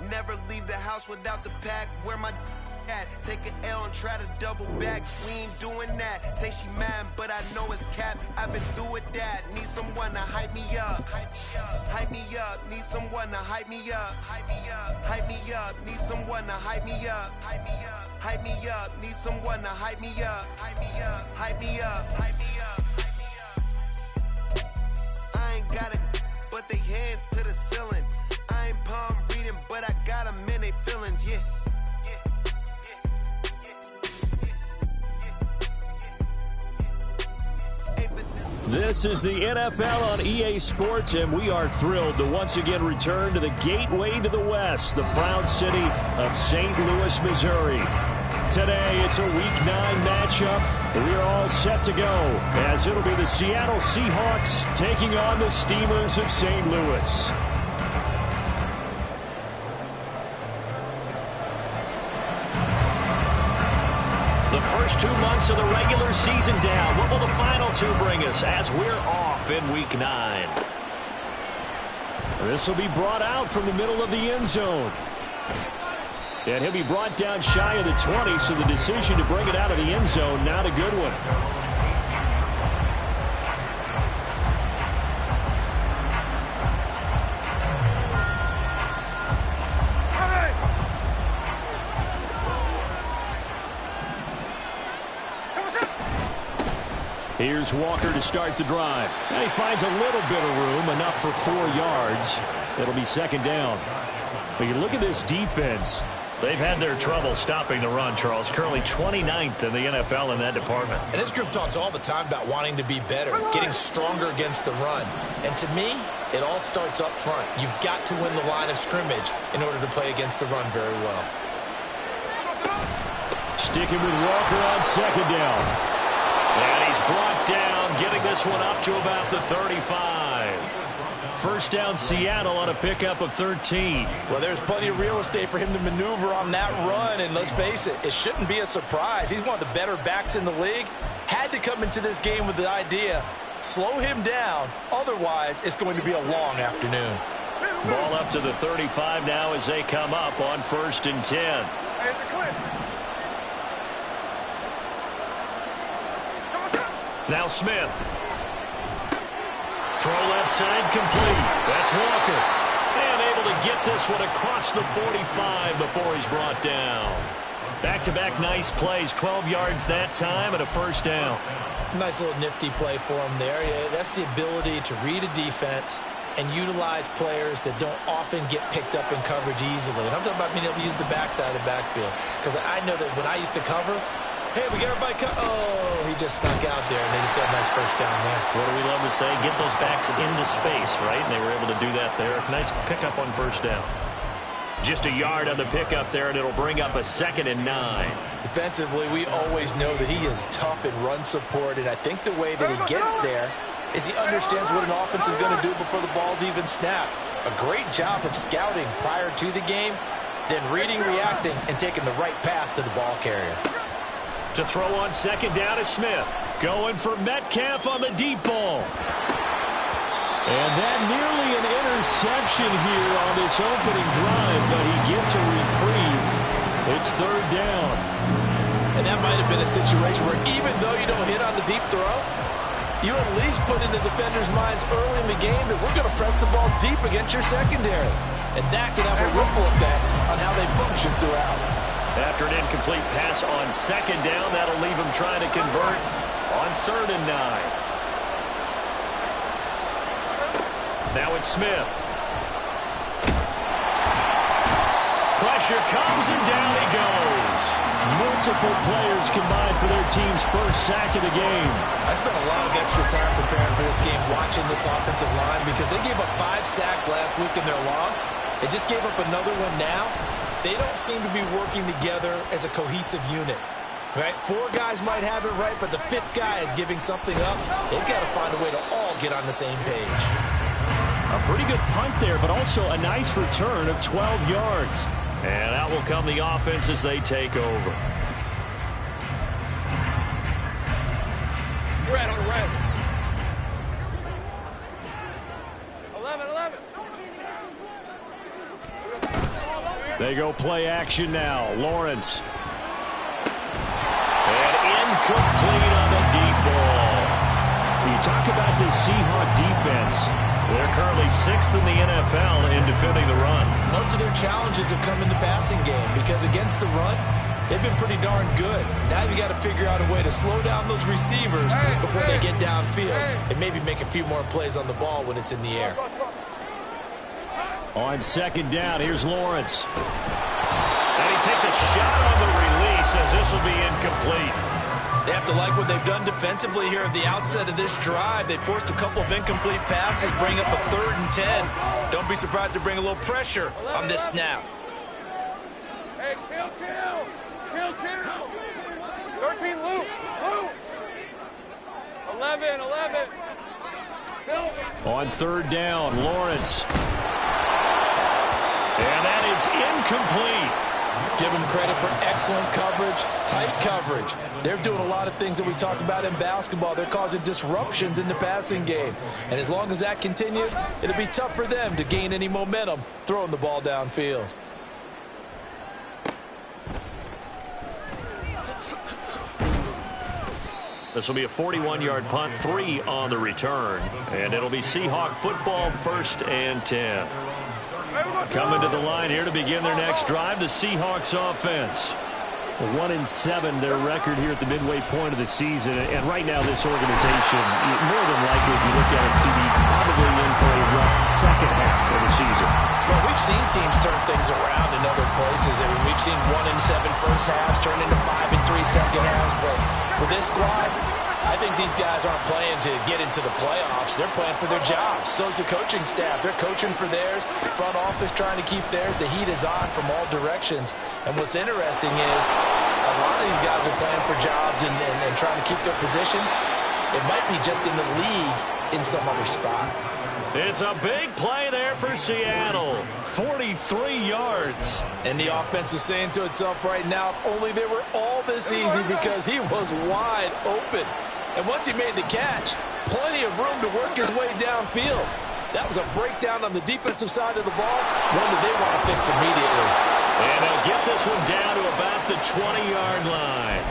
Never leave the house without the pack. Where my at? Take an L and try to double back. We ain't doing that. Say she mad, but I know it's cap. I've been through with that. Need someone to hype me up. Hype me up. Need someone to hype me up. Hype me up. Hype me up. Need someone to hype me up. Hype me up. Hype me up. Need someone to hype me up. Hype me up. Hype me up. Hype me up. I ain't got it, but they hands to the ceiling. I ain't palm reading, but I got them in they feelings, yeah. This is the NFL on EA Sports, and we are thrilled to once again return to the gateway to the West, the proud city of St. Louis, Missouri. Today, it's a Week 9 matchup. We are all set to go, as it'll be the Seattle Seahawks taking on the Steamers of St. Louis. The first 2 months of the regular season down. What will the final 2 bring us as we're off in Week 9? This will be brought out from the middle of the end zone. And he'll be brought down shy of the 20, so the decision to bring it out of the end zone, not a good one. Here's Walker to start the drive. And he finds a little bit of room, enough for 4 yards. It'll be second down. But you look at this defense. They've had their trouble stopping the run, Charles. Currently 29th in the NFL in that department. And this group talks all the time about wanting to be better, getting stronger against the run. And to me, it all starts up front. You've got to win the line of scrimmage in order to play against the run very well. Sticking with Walker on second down. And he's brought down, getting this one up to about the 35. First down Seattle on a pickup of 13. Well, there's plenty of real estate for him to maneuver on that run, and let's face it, it shouldn't be a surprise. He's one of the better backs in the league. Had to come into this game with the idea, slow him down, otherwise it's going to be a long afternoon. Ball up to the 35 now as they come up on 1st and 10. Now Smith. Throw left side complete. That's Walker. And able to get this one across the 45 before he's brought down. Back-to-back nice plays. 12 yards that time and a first down. Nice little nifty play for him there. Yeah, that's the ability to read a defense and utilize players that don't often get picked up in coverage easily. And I'm talking about being able to use the backside of the backfield. Because I know that when I used to cover, hey, we got everybody oh, he just snuck out there, and they just got a nice first down there. What do we love to say? Get those backs into space, right? And they were able to do that there. Nice pickup on first down. Just a yard on the pickup there, and it'll bring up a 2nd and 9. Defensively, we always know that he is tough in run support, and I think the way that he gets there is he understands what an offense is going to do before the ball's even snapped. A great job of scouting prior to the game, then reading, reacting, and taking the right path to the ball carrier. To throw on second down is Smith. Going for Metcalf on the deep ball. And that nearly an interception here on this opening drive, but he gets a reprieve. It's 3rd down. And that might have been a situation where even though you don't hit on the deep throw, you at least put in the defenders' minds early in the game that we're going to press the ball deep against your secondary. And that can have a ripple effect on how they function throughout. After an incomplete pass on second down, that'll leave him trying to convert on 3rd and 9. Now it's Smith. Pressure comes and down he goes. Multiple players combined for their team's first sack of the game. I spent a lot of extra time preparing for this game, watching this offensive line, because they gave up 5 sacks last week in their loss. They just gave up another one now. They don't seem to be working together as a cohesive unit. Right? 4 guys might have it right, but the 5th guy is giving something up. They've got to find a way to all get on the same page. A pretty good punt there, but also a nice return of 12 yards. And out will come the offense as they take over. Red on red. 11. They go play action now. Lawrence. And incomplete on the deep ball. You talk about this Seahawk defense. They're currently 6th in the NFL in defending the run. Most of their challenges have come in the passing game because against the run, they've been pretty darn good. Now you got to figure out a way to slow down those receivers before they get downfield and maybe make a few more plays on the ball when it's in the air. On second down, here's Lawrence. And he takes a shot on the release as this will be incomplete. They have to like what they've done defensively here at the outset of this drive. They forced a couple of incomplete passes, bring up a 3rd and 10. Don't be surprised to bring a little pressure on this snap. Hey, kill. 13, Luke. 11. Silver. On third down, Lawrence. And that is incomplete. Give them credit for excellent coverage, tight coverage. They're doing a lot of things that we talk about in basketball. They're causing disruptions in the passing game. And as long as that continues, it'll be tough for them to gain any momentum throwing the ball downfield. This will be a 41-yard punt, 3 on the return. And it'll be Seahawk football, 1st and 10. Coming to the line here to begin their next drive, the Seahawks offense. 1-7 their record here at the midway point of the season. And right now this organization, more than likely if you look at it, CD, probably in for a rough second half of the season. Well, we've seen teams turn things around in other places. I mean, we've seen 1-7 first halves turn into 5-3 second halves. But with this squad, I think these guys aren't playing to get into the playoffs. They're playing for their jobs. So's the coaching staff. They're coaching for theirs. Front office trying to keep theirs. The heat is on from all directions. And what's interesting is a lot of these guys are playing for jobs and trying to keep their positions. It might be just in the league in some other spot. It's a big play there for Seattle. 43 yards. And the offense is saying to itself right now, if only they were all this easy, because he was wide open. And once he made the catch, plenty of room to work his way downfield. That was a breakdown on the defensive side of the ball, one that they want to fix immediately. And they'll get this one down to about the 20-yard line.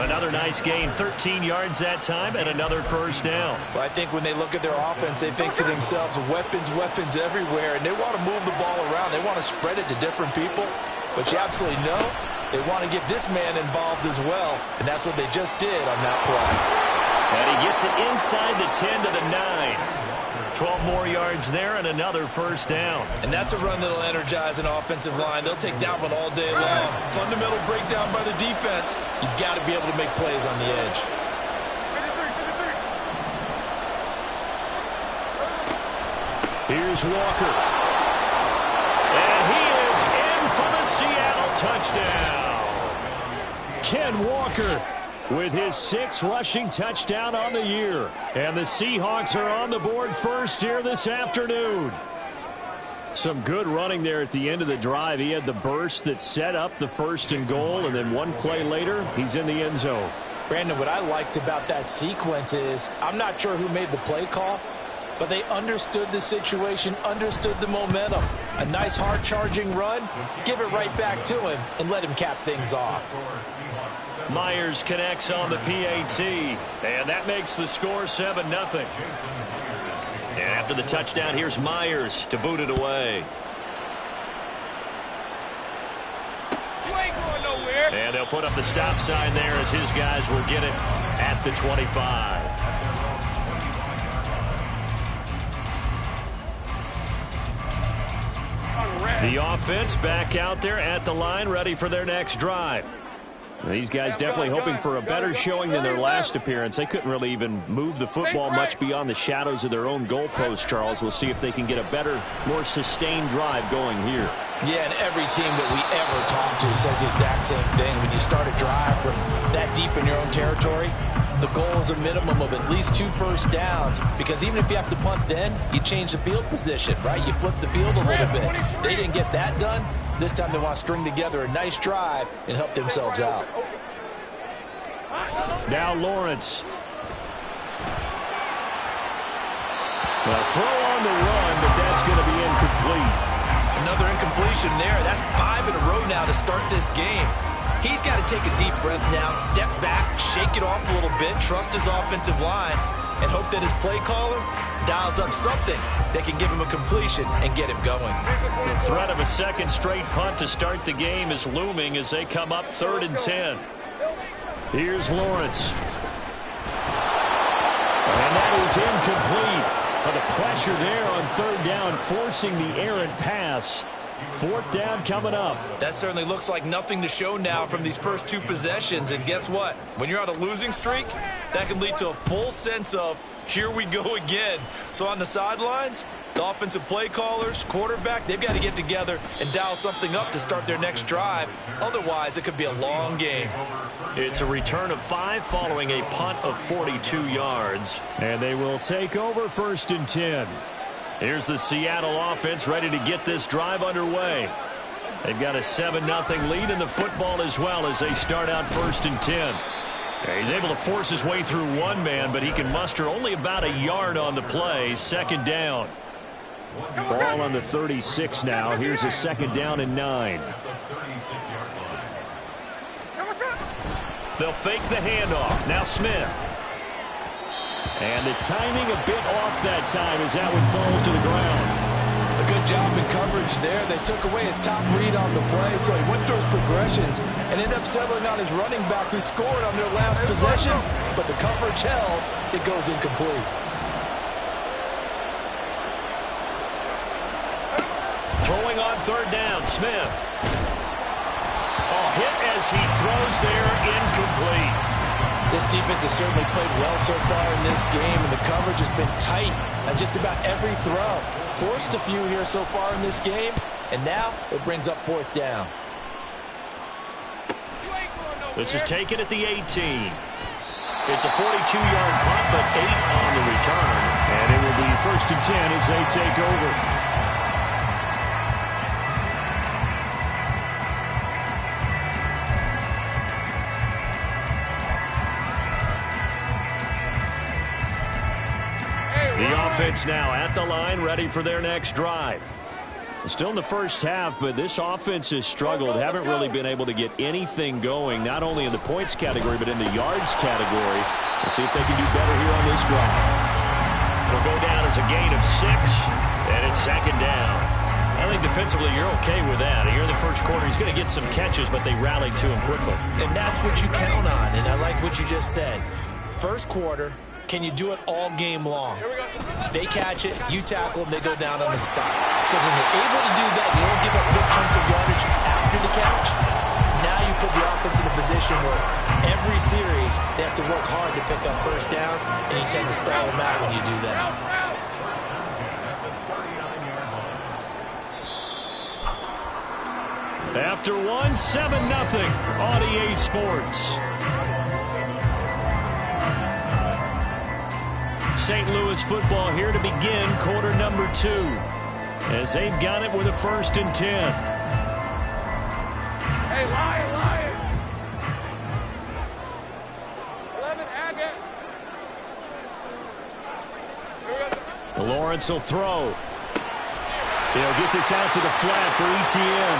Another nice gain, 13 yards that time, and another first down. Well, I think when they look at their offense, they think to themselves, weapons everywhere, and they want to move the ball around. They want to spread it to different people, but you absolutely know they want to get this man involved as well, and that's what they just did on that play. And he gets it inside the 10 to the 9. 12 more yards there and another first down. And that's a run that'll energize an offensive line. They'll take that one all day long. Fundamental breakdown by the defense. You've got to be able to make plays on the edge. Here's Walker. And he is in for the Seattle touchdown. Ken Walker with his 6th rushing touchdown on the year. And the Seahawks are on the board first here this afternoon. Some good running there at the end of the drive. He had the burst that set up the 1st and goal, and then one play later, he's in the end zone. Brandon, what I liked about that sequence is, I'm not sure who made the play call, but they understood the situation, understood the momentum. A nice hard-charging run, give it right back to him, and let him cap things off. Myers connects on the PAT, and that makes the score 7-0. And after the touchdown, here's Myers to boot it away. You ain't going nowhere. And they'll put up the stop sign there as his guys will get it at the 25. The offense back out there at the line, ready for their next drive. These guys definitely hoping for a better showing than their last appearance. They couldn't really even move the football much beyond the shadows of their own goalpost, Charles. We'll see if they can get a better, more sustained drive going here. Yeah, and every team that we ever talk to says the exact same thing. When you start a drive from that deep in your own territory, the goal is a minimum of at least 2 first downs, because even if you have to punt then, you change the field position, right? You flip the field a little bit. They didn't get that done. This time they want to string together a nice drive and help themselves out. Now Lawrence. Well, throw on the run, but that's going to be incomplete. Another incomplete completion there. That's 5 in a row now to start this game. He's got to take a deep breath now, step back, shake it off a little bit, trust his offensive line, and hope that his play caller dials up something that can give him a completion and get him going. The threat of a second straight punt to start the game is looming as they come up 3rd and 10. Here's Lawrence. And that is incomplete. But the pressure there on 3rd down, forcing the errant pass. 4th down coming up. That certainly looks like nothing to show now from these first 2 possessions. And guess what? When you're on a losing streak, that can lead to a full sense of, here we go again. So on the sidelines, the offensive play callers, quarterback, they've got to get together and dial something up to start their next drive. Otherwise, it could be a long game. It's a return of 5 following a punt of 42 yards. And they will take over 1st and 10. Here's the Seattle offense ready to get this drive underway. They've got a 7-0 lead in the football as well as they start out 1st and 10. He's able to force his way through one man, but he can muster only about a yard on the play. 2nd down. Ball on the 36 now. Here's a 2nd down and 9. They'll fake the handoff. Now Smith. And the timing a bit off that time as that one falls to the ground. A good job in coverage there. They took away his top read on the play, so he went through his progressions and ended up settling on his running back who scored on their last possession, but the coverage held. It goes incomplete. Throwing on 3rd down, Smith. Hit as he throws there, incomplete. This defense has certainly played well so far in this game, and the coverage has been tight on just about every throw. Forced a few here so far in this game, and now it brings up 4th down. This is taken at the 18. It's a 42-yard punt, but 8 on the return. And it will be 1st and 10 as they take over. The offense now at the line, ready for their next drive. Still in the first half, but this offense has struggled. Haven't really been able to get anything going, not only in the points category, but in the yards category. We'll see if they can do better here on this drive. It'll go down as a gain of 6, and it's 2nd down. I think defensively you're okay with that. Here in the first quarter, he's going to get some catches, but they rallied to him quickly. And that's what you count on, and I like what you just said. First quarter, can you do it all game long? They catch it, you tackle them, they go down on the spot. Because when you're able to do that, you don't give up big chunks of yardage after the catch. Now you put the offense in a position where every series they have to work hard to pick up 1st downs, and you tend to stall them out when you do that. After 7-0 on EA Sports. St. Louis football here to begin quarter number 2 as they've got it with a 1st and 10. Hey, Lion! 11, Agate. Lawrence will throw. They'll get this out to the flat for ETN.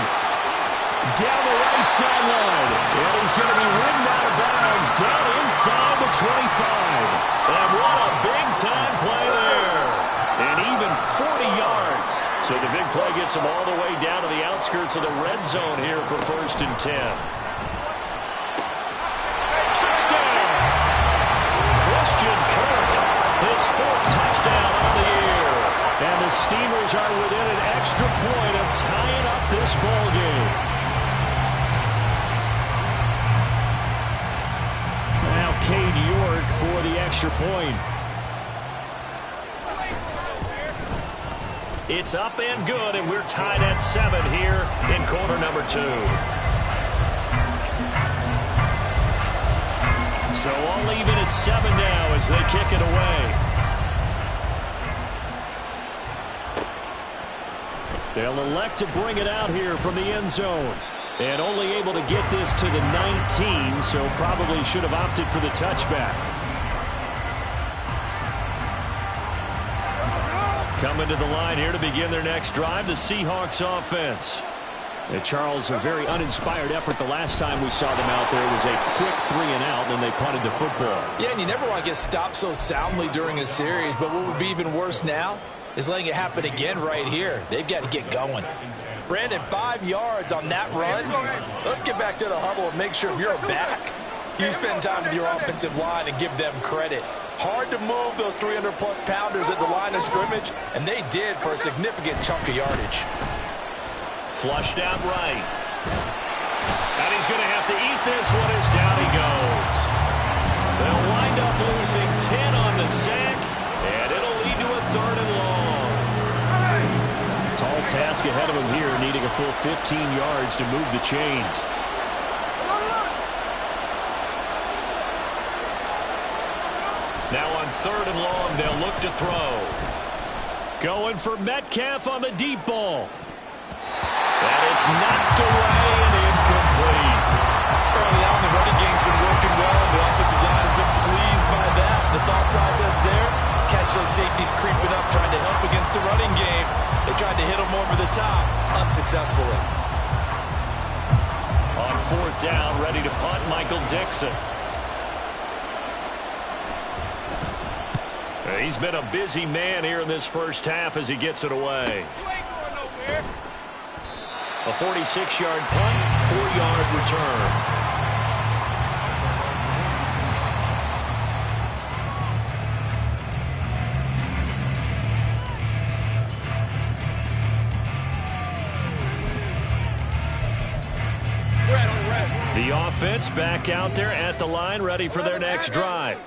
Down the right sideline. And he's going to be ridden out of bounds down inside the 25. And what a big-time play there. And even 40 yards. So the big play gets him all the way down to the outskirts of the red zone here for 1st and 10. Touchdown! Christian Kirk, his 4th touchdown of the year. And the Steelers are within an extra point of tying up this ball game. Now Cade York for the extra point. It's up and good, and we're tied at 7 here in quarter number 2. So all even at 7 now as they kick it away. They'll elect to bring it out here from the end zone. And only able to get this to the 19, so probably should have opted for the touchback. Coming to the line here to begin their next drive, the Seahawks offense. And Charles, a very uninspired effort the last time we saw them out there. It was a quick 3-and-out, and they punted the football. Yeah, and you never want to get stopped so soundly during a series, but what would be even worse now is letting it happen again right here. They've got to get going. Brandon, 5 yards on that run. Let's get back to the huddle and make sure if you're a back, you spend time with your offensive line and give them credit. Hard to move those 300-plus pounders at the line of scrimmage, and they did for a significant chunk of yardage. Flushed out right. And he's going to have to eat this one as down he goes. They'll wind up losing 10 on the sack, and it'll lead to a 3rd and long. Tall task ahead of him here, needing a full 15 yards to move the chains. Now on 3rd and long, they'll look to throw. Going for Metcalf on the deep ball. And it's knocked away and incomplete. Early on, the running game's been working well, and the offensive line has been pleased by that. The thought process there, catch those safeties creeping up, trying to help against the running game. They tried to hit them over the top, unsuccessfully. On 4th down, ready to punt, Michael Dixon. He's been a busy man here in this first half as he gets it away. A 46-yard punt, 4-yard return. The offense back out there at the line, ready for their next drive.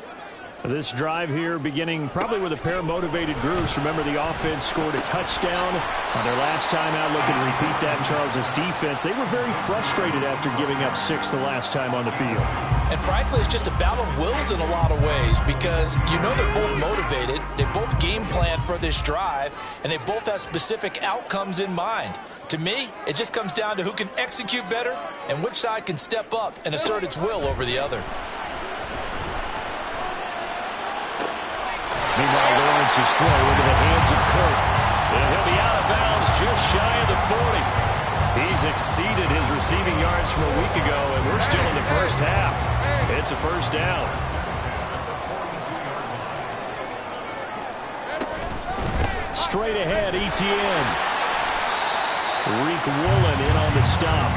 This drive here beginning probably with a pair of motivated groups. Remember, the offense scored a touchdown on their last time out. Looking to repeat that in Charles's defense. They were very frustrated after giving up 6 the last time on the field. And frankly, it's just a battle of wills in a lot of ways because you know they're both motivated. They both game plan for this drive, and they both have specific outcomes in mind. To me, it just comes down to who can execute better and which side can step up and assert its will over the other. Meanwhile, Lawrence's throw into the hands of Kirk. And he'll be out of bounds just shy of the 40. He's exceeded his receiving yards from a week ago, and we're still in the first half. It's a 1st down. Straight ahead, ETN. Reek Woolen in on the stop.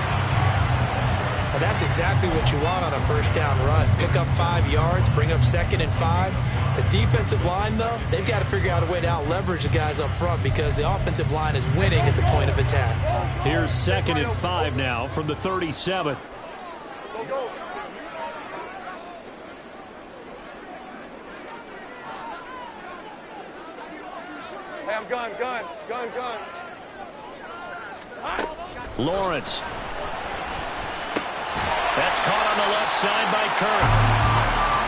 And that's exactly what you want on a 1st down run. Pick up 5 yards, bring up 2nd and 5. The defensive line, though, they've got to figure out a way to out-leverage the guys up front because the offensive line is winning at the point of attack. Here's 2nd and 5 now from the 37. Hey, I'm gun. Lawrence. That's caught on the left side by Kirk.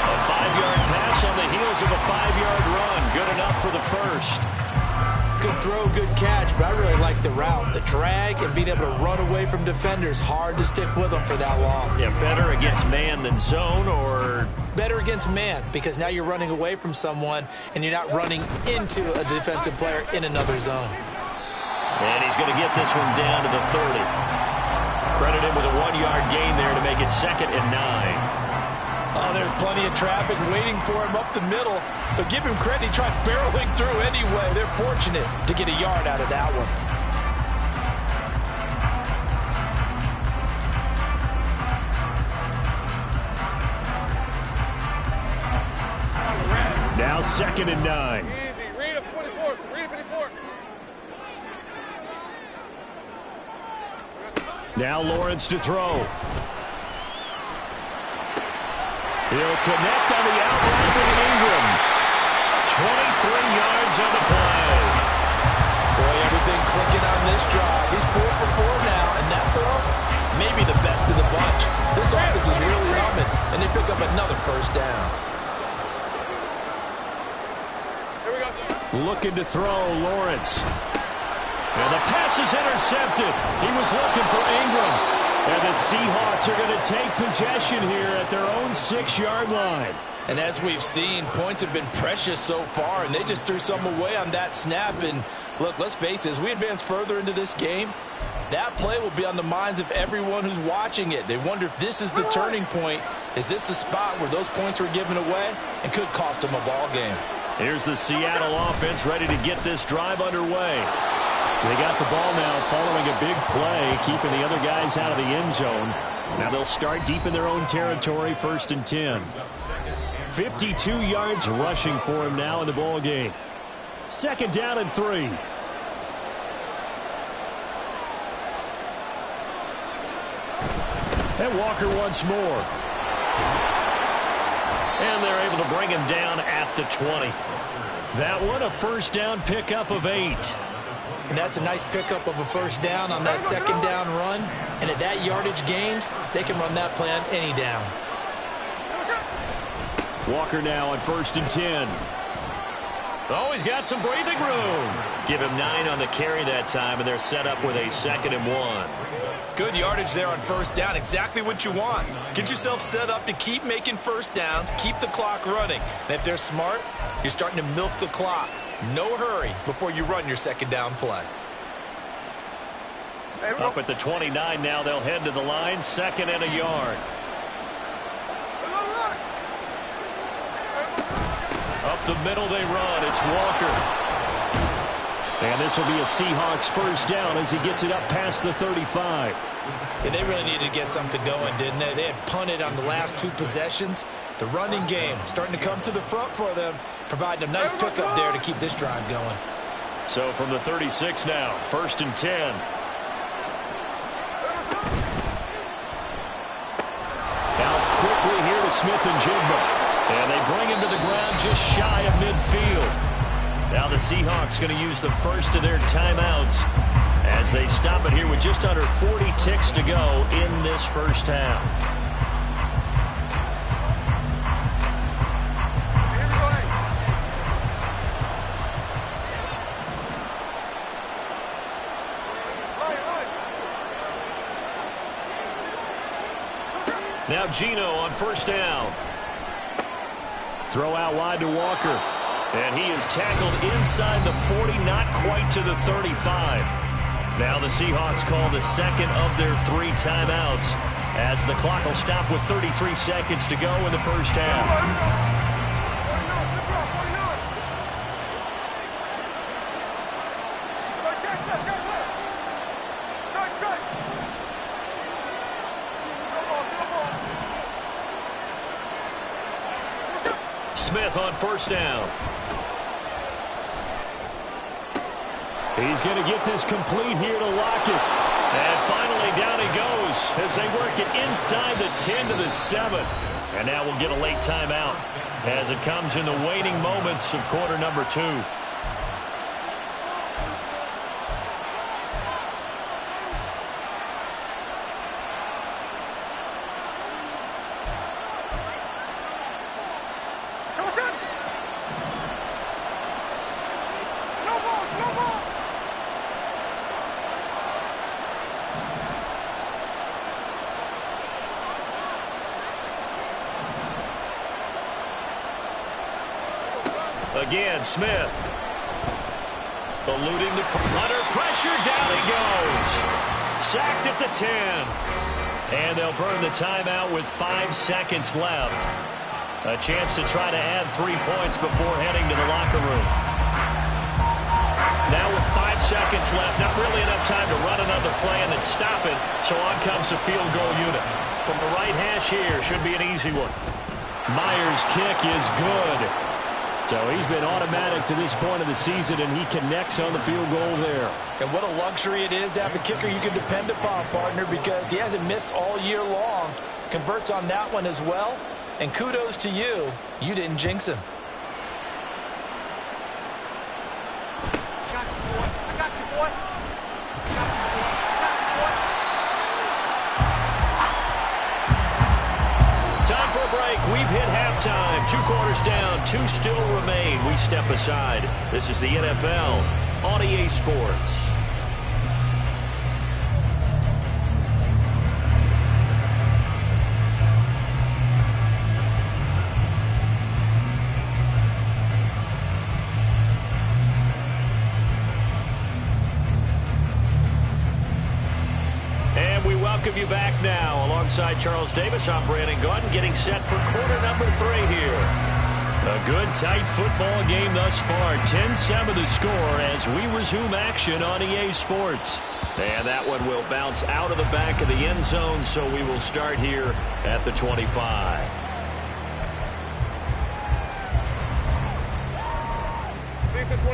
A 5-yard pass on the heels of a 5-yard run. Good enough for the 1st. Good throw, good catch, but I really like the route. The drag and being able to run away from defenders, hard to stick with them for that long. Yeah, better against man than zone, or better against man because now you're running away from someone and you're not running into a defensive player in another zone. And he's going to get this one down to the 30. Credit him with a 1-yard gain there to make it 2nd and 9. Oh, there's plenty of traffic waiting for him up the middle. But give him credit, he tried barreling through anyway. They're fortunate to get a yard out of that one. Now 2nd and 9. Easy. Read a 24. Read a 54. Now Lawrence to throw. He'll connect on the out route with Ingram. 23 yards on the play. Boy, everything clicking on this drive. He's 4 for 4 now, and that throw, maybe the best of the bunch. This offense is really humming, and they pick up another 1st down. Here we go. Looking to throw, Lawrence. And the pass is intercepted. He was looking for Ingram. And the Seahawks are going to take possession here at their own 6-yard line. And as we've seen, points have been precious so far, and they just threw some away on that snap. And look, let's face it, as we advance further into this game, That play will be on the minds of everyone who's watching it. They wonder if this is the turning point. Is this the spot where those points were given away and could cost them a ball game? Here's the Seattle offense ready to get this drive underway. They got the ball now following a big play, keeping the other guys out of the end zone. Now they'll start deep in their own territory, 1st and 10. 52 yards rushing for him now in the ball game. 2nd down and 3. And Walker once more. And they're able to bring him down at the 20. That one a 1st down pickup of 8. And that's a nice pickup of a 1st down on that 2nd down run. And at that yardage gained, they can run that play on any down. Walker now on 1st and 10. Oh, he's got some breathing room. Give him 9 on the carry that time, and they're set up with a 2nd and 1. Good yardage there on 1st down. Exactly what you want. Get yourself set up to keep making 1st downs, keep the clock running. And if they're smart, you're starting to milk the clock. No hurry before you run your 2nd down play. Up at the 29 now, they'll head to the line, 2nd and a yard. Up the middle they run. It's Walker. And this will be a Seahawks 1st down as he gets it up past the 35. Yeah, they really needed to get something going, didn't they? They had punted on the last 2 possessions. The running game starting to come to the front for them, providing a nice pickup there to keep this drive going. So from the 36 now, 1st and 10. Now quickly here to Smith-Njigba. And they bring him to the ground just shy of midfield. Now the Seahawks going to use the first of their timeouts as they stop it here with just under 40 ticks to go in this 1st half. Now Geno on 1st down. Throw out wide to Walker. And he is tackled inside the 40, not quite to the 35. Now the Seahawks call the 2nd of their 3 timeouts as the clock will stop with 33 seconds to go in the 1st half. Smith on 1st down. He's going to get this complete here to Lockett. And finally down he goes as they work it inside the 10 to the 7. And now we'll get a late timeout as it comes in the waning moments of quarter number 2. Again, Smith. Eluding the under pressure. Down he goes. Sacked at the 10. And they'll burn the timeout with 5 seconds left. A chance to try to add 3 points before heading to the locker room. Now with 5 seconds left, not really enough time to run another play and then stop it. So on comes the field goal unit. From the right hash here, should be an easy one. Myers' kick is good. So he's been automatic to this point of the season, and he connects on the field goal there. And what a luxury it is to have a kicker you can depend upon, partner, because he hasn't missed all year long. Converts on that one as well. And kudos to you. You didn't jinx him. I got you, boy. I got you, boy. I got you, boy. I got you, boy. Time for a break. We've hit halftime. 2 quarters down. 2 still remain. We step aside. This is the NFL on EA Sports. welcome you back now. Alongside Charles Davis, I'm Brandon Gaudin, getting set for quarter number 3 here. A good, tight football game thus far. 10-7 the score as we resume action on EA Sports. And that one will bounce out of the back of the end zone, so we will start here at the 25.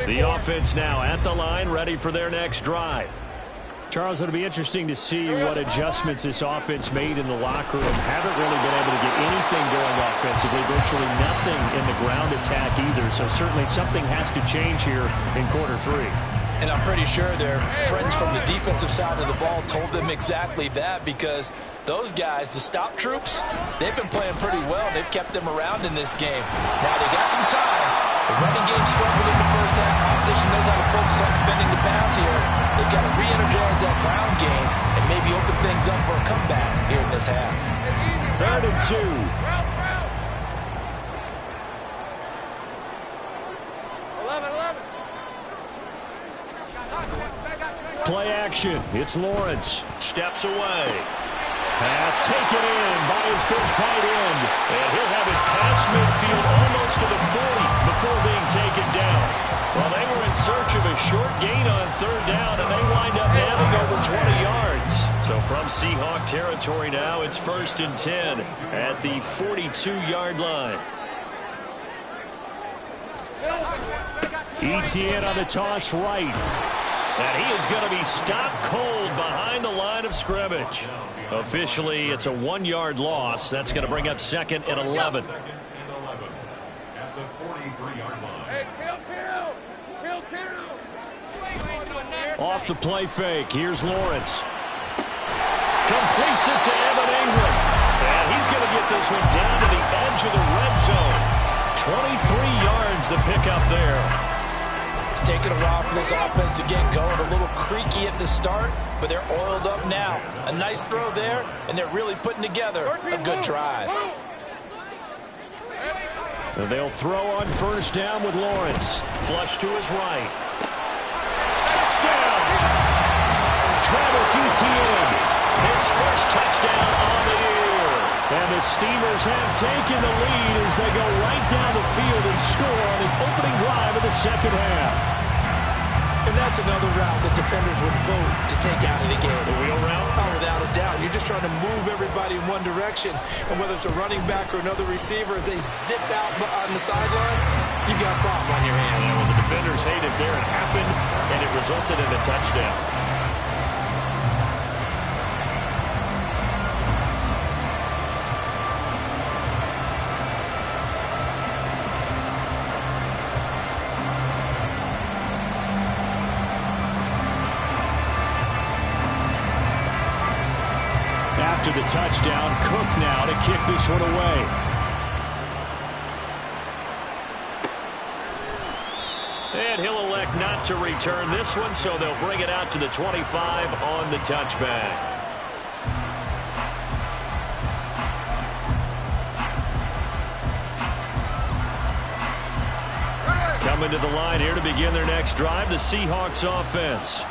The offense now at the line, ready for their next drive. Charles, it'll be interesting to see what adjustments this offense made in the locker room. Haven't really been able to get anything going offensively, virtually nothing in the ground attack either. So certainly something has to change here in quarter 3. And I'm pretty sure their friends from the defensive side of the ball told them exactly that, because those guys, the stop troops, they've been playing pretty well. They've kept them around in this game. Now they got some time. The running game struggled in the first half. Opposition knows how to focus on defending the pass here. They've got to re-energize that ground game and maybe open things up for a comeback here in this half. 3rd and 2. Play action. It's Lawrence. Steps away. Pass taken in by his big tight end. And he'll have it past midfield almost to the 40 before being taken down. Well, they were in search of a short gain on 3rd down, and they wind up having over 20 yards. So from Seahawk territory now, it's 1st and 10 at the 42-yard line. ETN on the toss right. And he is going to be stopped cold behind the line of scrimmage. Officially, it's a 1-yard loss. That's going to bring up 2nd and 11. Off the play fake. Here's Lawrence. Completes it to Evan Ingram. And he's going to get this one down to the edge of the red zone. 23 yards the pickup there. It's taken a while for this offense to get going. A little creaky at the start, but they're oiled up now. A nice throw there, and they're really putting together a good drive. And they'll throw on 1st down with Lawrence. Flush to his right. Touchdown! Travis Etienne. His first touchdown on the year. And the Steamers have taken the lead as they go right down the field and score on the opening drive of the 2nd half. And that's another route that defenders would vote to take out of the game. The wheel route? Oh, without a doubt. You're just trying to move everybody in one direction. And whether it's a running back or another receiver, as they zip out on the sideline, you've got a problem on your hands. Yeah, well, the defenders hate it there. It happened, and it resulted in a touchdown. After the touchdown, Cook now to kick this one away. And he'll elect not to return this one, so they'll bring it out to the 25 on the touchback. Coming to the line here to begin their next drive, the Seahawks offense.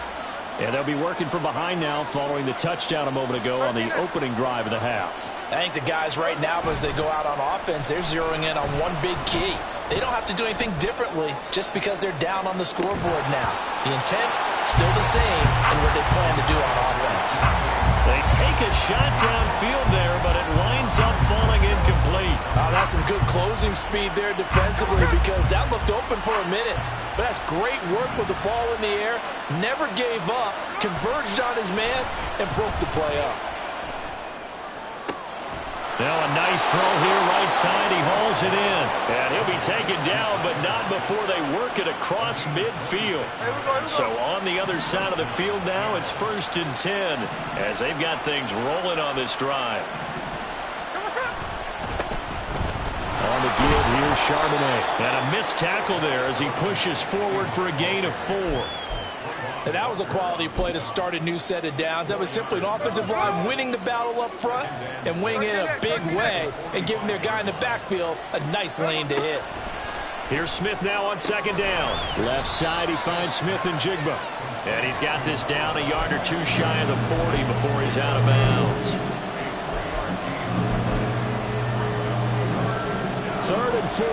And they'll be working from behind now following the touchdown a moment ago on the opening drive of the half. I think the guys right now, as they go out on offense, they're zeroing in on one big key. They don't have to do anything differently just because they're down on the scoreboard now. The intent, still the same in what they plan to do on offense. They take a shot downfield there, but it winds up falling incomplete. Oh, that's some good closing speed there defensively, because that looked open for a minute. But that's great work with the ball in the air. Never gave up, converged on his man, and broke the play up. Now a nice throw here, right side. He hauls it in. And he'll be taken down, but not before they work it across midfield. So on the other side of the field now, it's 1st and 10 as they've got things rolling on this drive. On the give, here's Charbonnet. And a missed tackle there as he pushes forward for a gain of 4. And that was a quality play to start a new set of downs. That was simply an offensive line winning the battle up front and winning it in a big way and giving their guy in the backfield a nice lane to hit. Here's Smith now on 2nd down. Left side, he finds Smith and Jigba. And he's got this down a yard or two shy of the 40 before he's out of bounds. 3rd and 4.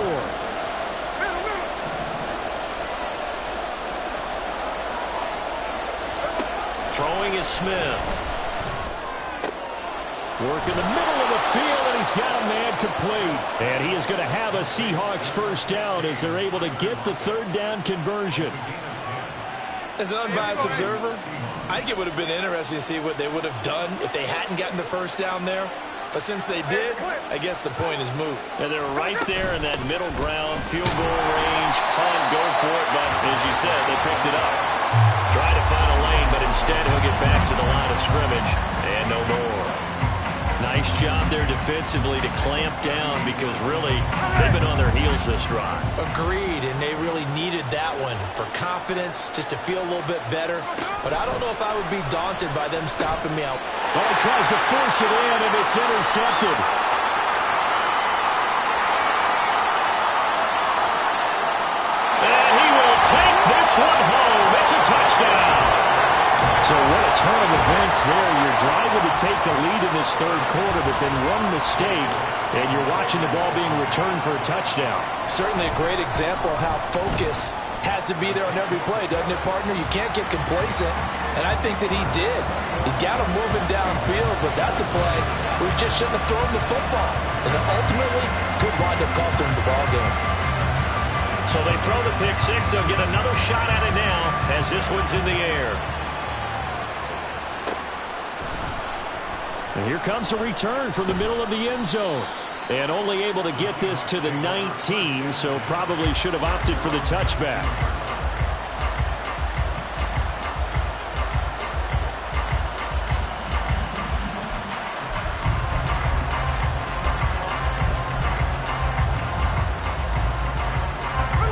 Throwing is Smith. Work in the middle of the field, and he's got a man complete. And he is going to have a Seahawks first down as they're able to get the 3rd down conversion. As an unbiased observer, I think it would have been interesting to see what they would have done if they hadn't gotten the first down there. But since they did, I guess the point is moot. And they're right there in that middle ground, field goal range, punt, go for it. But as you said, they picked it up. Tried to find a lane, but instead he'll get back to the line of scrimmage and no more. Nice job there defensively to clamp down because really they've been on their heels this drive. Agreed, and they really needed that one for confidence, just to feel a little bit better. But I don't know if I would be daunted by them stopping me out. Well, he tries to force it in, and it's intercepted. And he will take this one home. It's a touchdown. So what a turn of events there. You're driving to take the lead in this 3rd quarter, but then one mistake, and you're watching the ball being returned for a touchdown. Certainly a great example of how focus has to be there on every play, doesn't it, partner? You can't get complacent, and I think that he did. He's got him moving downfield, but that's a play where he just shouldn't have thrown the football. And then ultimately could wind up costing him the ball game. So they throw the pick six. They'll get another shot at it now as this one's in the air. And here comes a return from the middle of the end zone. And only able to get this to the 19, so probably should have opted for the touchback.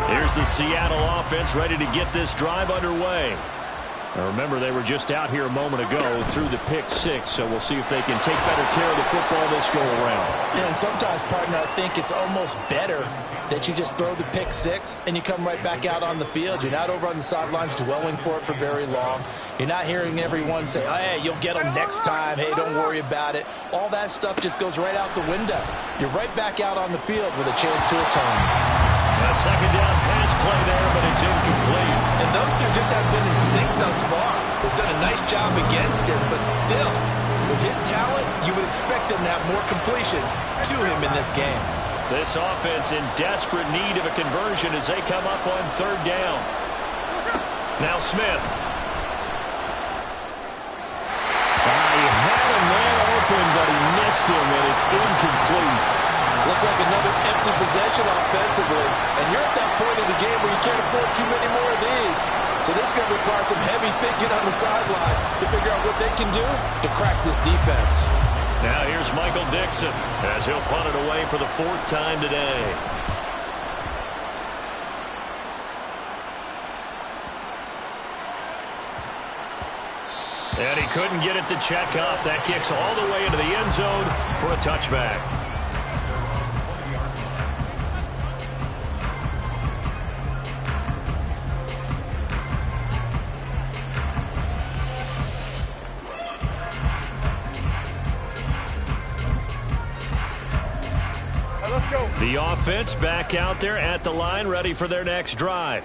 Here's the Seattle offense ready to get this drive underway. Now remember, they were just out here a moment ago through the pick six, so we'll see if they can take better care of the football this go around. Yeah, and sometimes, partner, I think it's almost better that you just throw the pick six and you come right back out on the field. You're not over on the sidelines dwelling for it for very long. You're not hearing everyone say, oh, hey, you'll get them next time. Hey, don't worry about it. All that stuff just goes right out the window. You're right back out on the field with a chance to atone. A 2nd down pass play there, but it's incomplete. And those two just haven't been in sync thus far. They've done a nice job against him, but still, with his talent, you would expect them to have more completions to him in this game. This offense in desperate need of a conversion as they come up on 3rd down. Now Smith. He had a man open, but he missed him, and it's incomplete. Looks like another empty possession offensively. And you're at that point in the game where you can't afford too many more of these. So this is going to require some heavy thinking on the sideline to figure out what they can do to crack this defense. Now here's Michael Dixon as he'll punt it away for the 4th time today. And he couldn't get it to check up. That kicks all the way into the end zone for a touchback. The offense back out there at the line, ready for their next drive.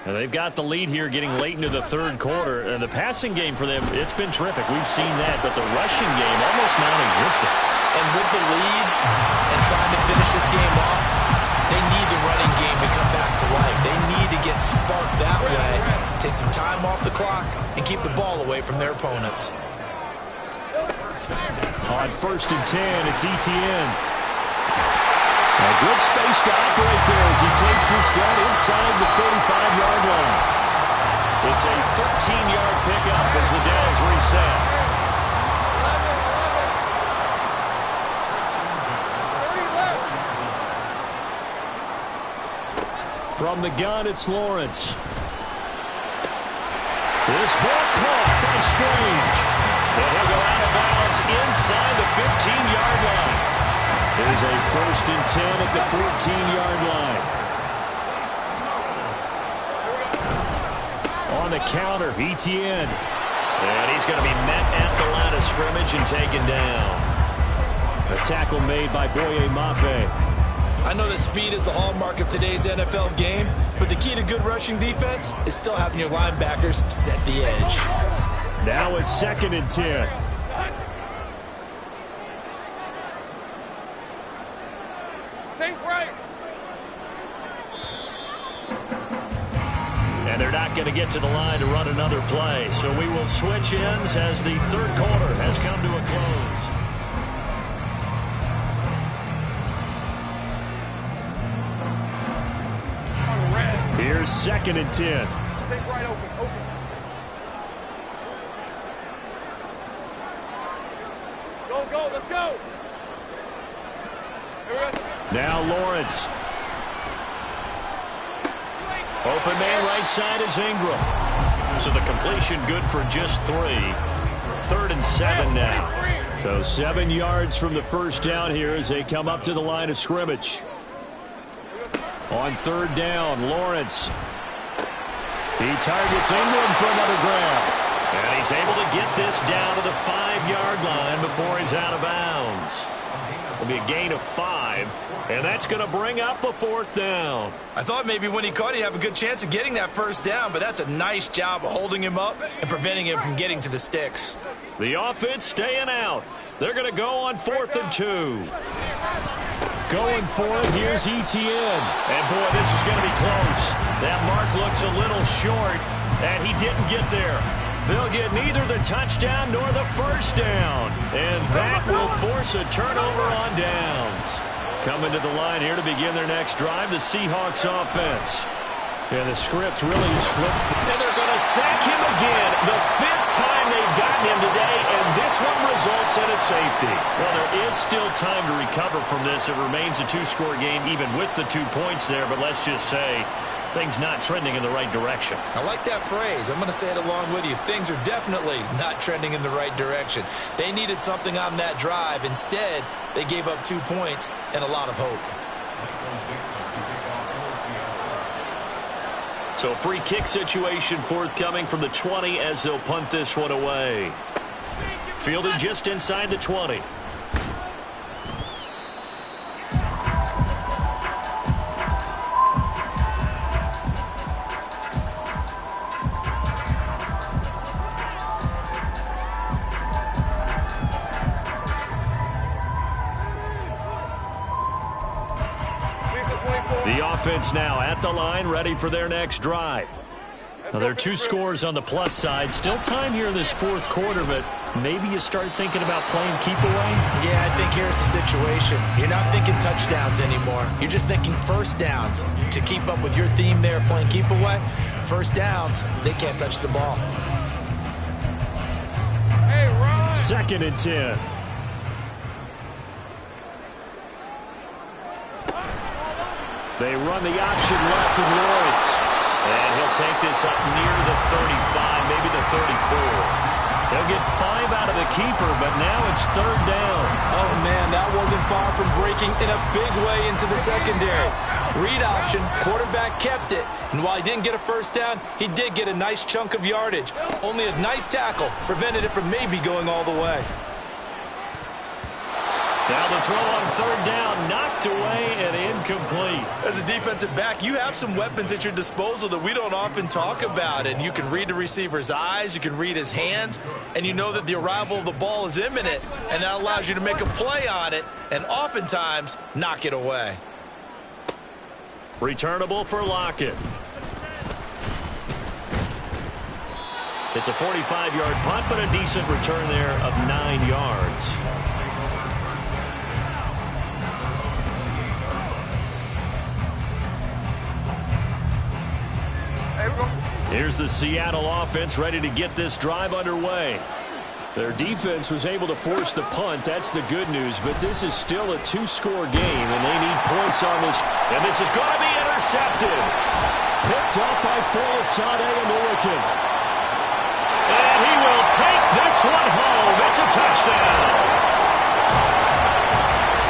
And they've got the lead here getting late into the 3rd quarter. And the passing game for them, it's been terrific. We've seen that, but the rushing game almost non-existent. And with the lead and trying to finish this game off, they need the running game to come back to life. They need to get sparked that way, take some time off the clock, and keep the ball away from their opponents. On 1st and 10, it's Etienne. A good space to operate there as he takes this down inside the 35-yard line. It's a 13-yard pickup as the downs reset. From the gun, it's Lawrence. This ball caught by Strange. And he'll go out of bounds inside the 15-yard line. It is a 1st and 10 at the 14-yard line. on the counter. Etienne. And he's going to be met at the line of scrimmage and taken down. A tackle made by Boye Mafe. I know that speed is the hallmark of today's NFL game, but the key to good rushing defense is still having your linebackers set the edge. Now it's 2nd and 10. Sink right. And they're not going to get to the line to run another play. So we will switch ends as the third quarter has come to a close. Here's 2nd and 10. Take right open. Go, let's go. Here we go. Now Lawrence. Open man right side is Ingram. So the completion good for just 3. 3rd and 7 now. So 7 yards from the first down here as they come up to the line of scrimmage. On 3rd down, Lawrence. He targets Ingram for another grab. And he's able to get this down to the 5-yard line before he's out of bounds. It'll be a gain of 5, and that's going to bring up a 4th down. I thought maybe when he caught it, he'd have a good chance of getting that first down, but that's a nice job of holding him up and preventing him from getting to the sticks. The offense staying out. They're going to go on 4th and 2. Going for it, here's Etienne. And boy, this is going to be close. That mark looks a little short, and he didn't get there. They'll get neither the touchdown nor the first down. And that will force a turnover on downs. Coming to the line here to begin their next drive, the Seahawks offense. Yeah, the script really is flipped. And they're going to sack him again. The 5th time they've gotten him today, and this one results in a safety. Well, there is still time to recover from this. It remains a 2-score game, even with the 2 points there. But let's just say things not trending in the right direction. I like that phrase. I'm going to say it along with you. Things are definitely not trending in the right direction. They needed something on that drive. Instead, they gave up 2 points and a lot of hope. So free kick situation forthcoming from the 20 as they'll punt this one away. Fielded just inside the 20. The offense now at the line, ready for their next drive. Now, there are 2 scores on the plus side. Still time here in this 4th quarter, but maybe you start thinking about playing keep away? Yeah, I think here's the situation. You're not thinking touchdowns anymore. You're just thinking first downs. To keep up with your theme there, playing keep away, first downs, they can't touch the ball. Hey, Ron. 2nd and 10. They run the option left with Lawrence. And he'll take this up near the 35, maybe the 34. They'll get 5 out of the keeper, but now it's 3rd down. Oh, man, that wasn't far from breaking in a big way into the secondary. Read option, quarterback kept it, and while he didn't get a first down, he did get a nice chunk of yardage. Only a nice tackle prevented it from maybe going all the way. Now the throw on 3rd down, knocked away and incomplete. As a defensive back, you have some weapons at your disposal that we don't often talk about. And you can read the receiver's eyes, you can read his hands, and you know that the arrival of the ball is imminent. And that allows you to make a play on it and oftentimes knock it away. Returnable for Lockett. It's a 45-yard punt, but a decent return there of 9 yards. Here's the Seattle offense ready to get this drive underway. Their defense was able to force the punt. That's the good news. But this is still a 2-score game, and they need points on this. And this is going to be intercepted. Picked up by Folasade American. And he will take this one home. It's a touchdown.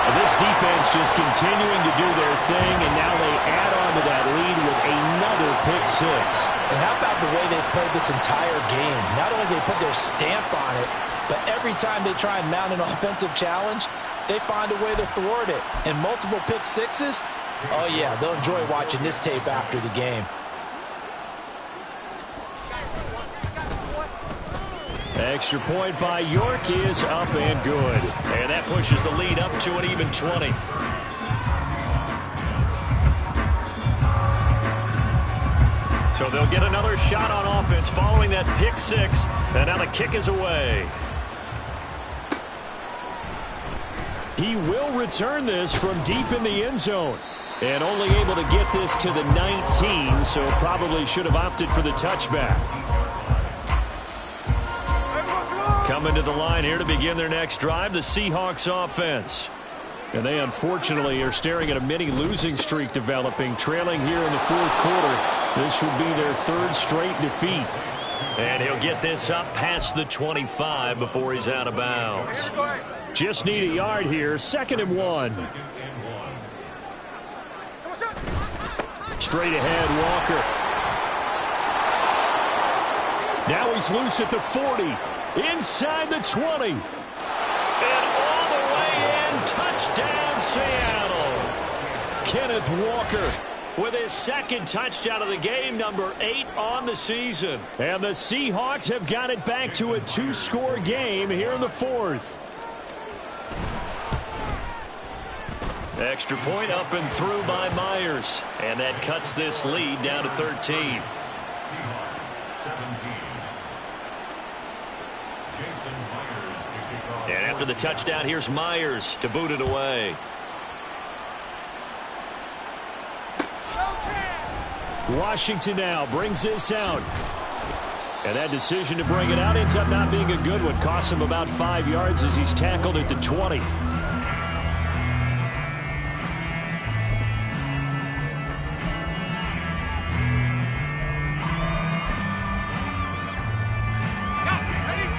And this defense just continuing to do their thing, and now they add on to that lead with another pick six. And how about the way they've played this entire game? Not only do they put their stamp on it, but every time they try and mount an offensive challenge, they find a way to thwart it. And multiple pick sixes, oh yeah, they'll enjoy watching this tape after the game. Extra point by York is up and good. And that pushes the lead up to an even 20. So they'll get another shot on offense following that pick six. And now the kick is away. He will return this from deep in the end zone. And only able to get this to the 19, so probably should have opted for the touchback. Coming to the line here to begin their next drive, the Seahawks offense. And they unfortunately are staring at a mini losing streak developing, trailing here in the fourth quarter. This would be their third straight defeat. And he'll get this up past the 25 before he's out of bounds. Just need a yard here, 2nd and 1. Straight ahead, Walker. Now he's loose at the 40. Inside the 20. And all the way in, touchdown Seattle. Kenneth Walker with his second touchdown of the game, number 8 on the season. And the Seahawks have got it back to a 2-score game here in the fourth. Extra point up and through by Myers. And that cuts this lead down to 13. And after the touchdown, here's Myers to boot it away. Washington now brings this out. And that decision to bring it out ends up not being a good one. Costs him about 5 yards as he's tackled at the 20.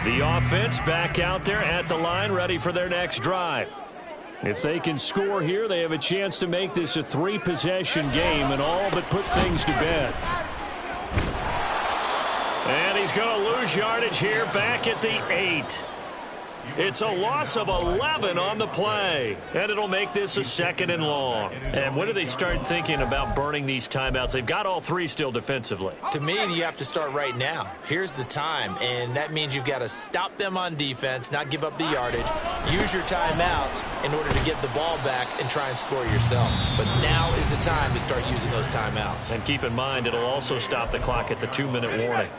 The offense back out there at the line, ready for their next drive. If they can score here, they have a chance to make this a 3-possession game and all but put things to bed. And he's going to lose yardage here back at the 8. It's a loss of 11 on the play, and it'll make this a 2nd and long. And when do they start thinking about burning these timeouts? They've got all 3 still defensively. To me, you have to start right now. Here's the time, and that means you've got to stop them on defense, not give up the yardage, use your timeouts in order to get the ball back and try and score yourself. But now is the time to start using those timeouts. And keep in mind, it'll also stop the clock at the 2-minute warning.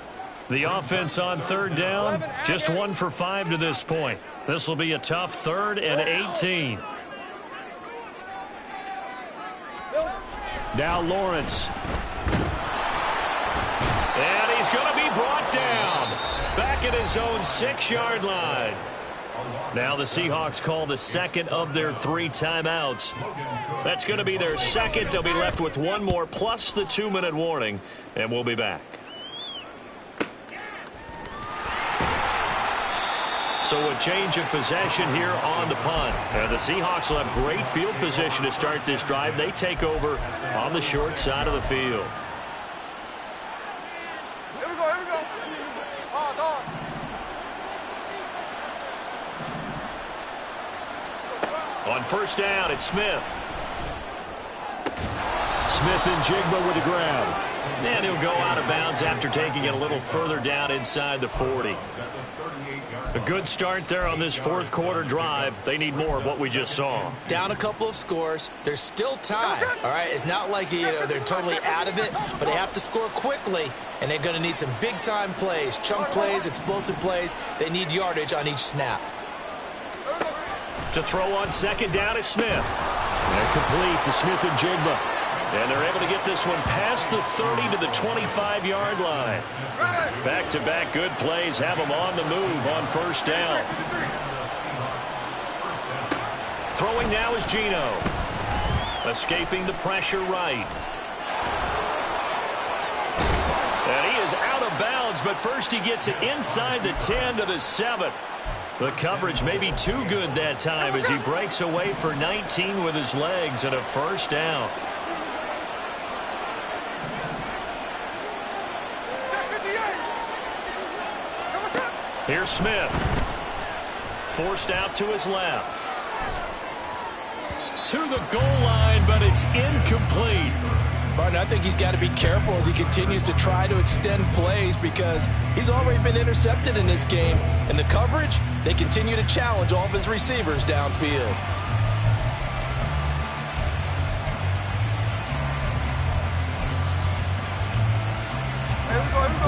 The offense on 3rd down, just 1 for 5 to this point. This will be a tough 3rd and 18. Now Lawrence. And he's going to be brought down. Back at his own 6-yard line. Now the Seahawks call the 2nd of their 3 timeouts. That's going to be their 2nd. They'll be left with 1 more plus the 2-minute warning. And we'll be back. So a change of possession here on the punt. And the Seahawks will have great field position to start this drive. They take over on the short side of the field. Here we go, here we go. Pause. On 1st down, it's Smith. Smith and Jigba with the grab. And he'll go out of bounds after taking it a little further down inside the 40. A good start there on this 4th quarter drive. They need more of what we just saw. Down a couple of scores. There's still time. All right, it's not like they're totally out of it, but they have to score quickly, and they're going to need some big-time plays, chunk plays, explosive plays. They need yardage on each snap. To throw on 2nd down is Smith. And complete to Smith and Jigba. And they're able to get this one past the 30 to the 25-yard line. Back-to-back good plays have them on the move on 1st down. Throwing now is Geno. Escaping the pressure right. And he is out of bounds, but first he gets it inside the 10 to the 7. The coverage may be too good that time as he breaks away for 19 with his legs and a first down. Here's Smith. Forced out to his left. To the goal line, but it's incomplete. But I think he's got to be careful as he continues to try to extend plays because he's already been intercepted in this game. And the coverage, they continue to challenge all of his receivers downfield.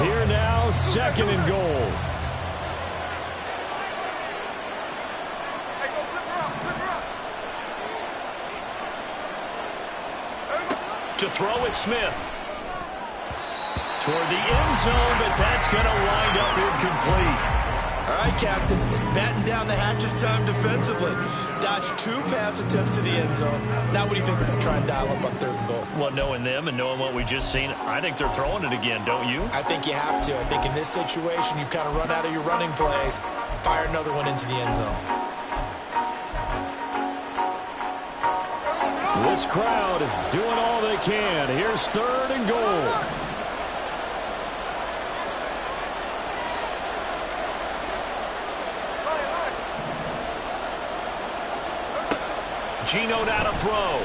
Here now, 2nd and goal. To throw is Smith. Toward the end zone, but that's going to wind up incomplete. All right, Captain. It's batten down the hatches time defensively. Dodged 2 pass attempts to the end zone. Now what do you think they're going to try and dial up on 3rd and goal? Well, knowing them and knowing what we just seen, I think they're throwing it again, don't you? I think you have to. I think in this situation, you've kind of run out of your running plays. Fire another one into the end zone. This crowd doing all they can. Here's 3rd and goal. Geno now to throw.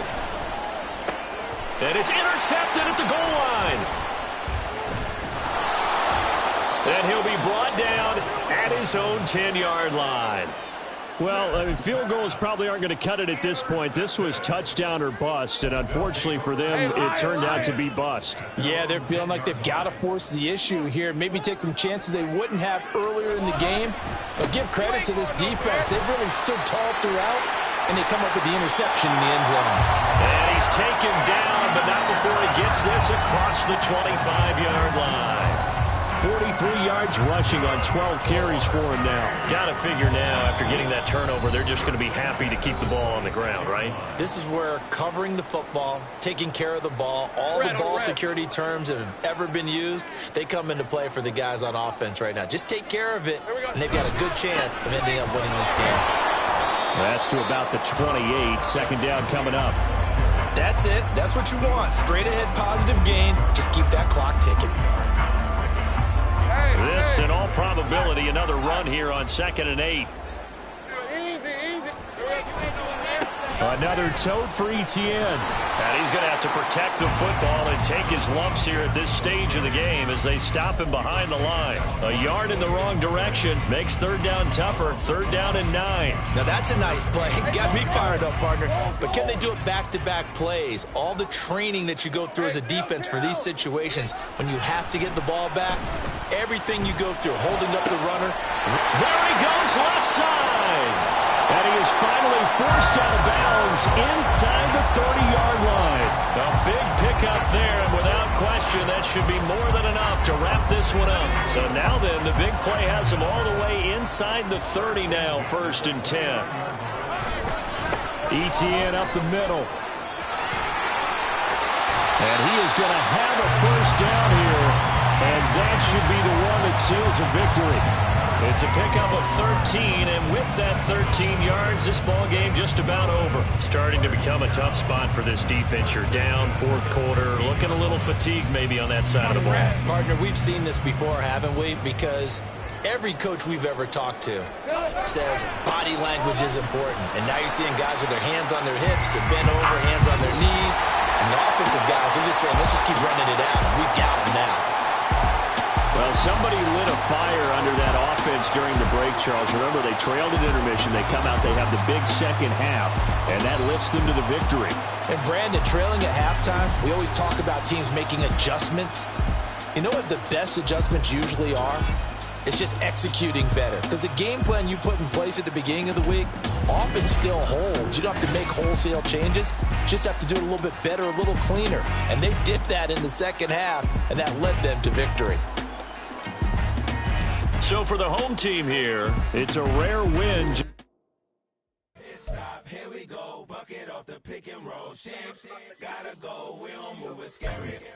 And it's intercepted at the goal line. And he'll be brought down at his own 10-yard line. Well, I mean, field goals probably aren't going to cut it at this point. This was touchdown or bust, and unfortunately for them, it turned out to be bust. Yeah, they're feeling like they've got to force the issue here. Maybe take some chances they wouldn't have earlier in the game. But give credit to this defense. They've really stood tall throughout, and they come up with the interception in the end zone. And he's taken down, but not before he gets this across the 25-yard line. 43 yards rushing on 12 carries for him now. Got to figure now, after getting that turnover, they're just going to be happy to keep the ball on the ground, right? This is where covering the football, taking care of the ball, all the ball security terms that have ever been used, they come into play for the guys on offense right now. Just take care of it, and they've got a good chance of ending up winning this game. That's to about the 28. 2nd down coming up. That's it. That's what you want. Straight ahead positive gain. Just keep that clock ticking. This, in all probability, another run here on 2nd and 8. Another tote for Etienne. And he's going to have to protect the football and take his lumps here at this stage of the game as they stop him behind the line. A yard in the wrong direction makes 3rd down tougher. 3rd down and 9. Now that's a nice play. Got me fired up, partner. But can they do it back-to-back plays? All the training that you go through as a defense for these situations, when you have to get the ball back, everything you go through, holding up the runner. There he goes, left side. And he is finally forced out of bounds inside the 30-yard line. A big pickup there, and without question, that should be more than enough to wrap this one up. So now then, the big play has him all the way inside the 30 now, 1st and 10. Etienne up the middle. And he is going to have a first down here, and that should be the one that seals a victory. It's a pickup of 13, and with that 13 yards, this ball game just about over. Starting to become a tough spot for this defense. You're down 4th quarter, looking a little fatigued maybe on that side of the ball. Partner, we've seen this before, haven't we? Because every coach we've ever talked to says body language is important. And now you're seeing guys with their hands on their hips, they're bent over, hands on their knees. And the offensive guys are just saying, let's just keep running it out. We've got them now. Well, somebody lit a fire under that offense during the break, Charles. Remember, they trailed at intermission. They come out, they have the big second half, and that lifts them to the victory. And Brandon, trailing at halftime, we always talk about teams making adjustments. You know what the best adjustments usually are? It's just executing better. Because the game plan you put in place at the beginning of the week often still holds. You don't have to make wholesale changes. You just have to do it a little bit better, a little cleaner. And they did that in the second half, and that led them to victory. So for the home team here, it's a rare win. Stop, here we go, bucket off the pick and roll. Gotta go, we don't move it scary.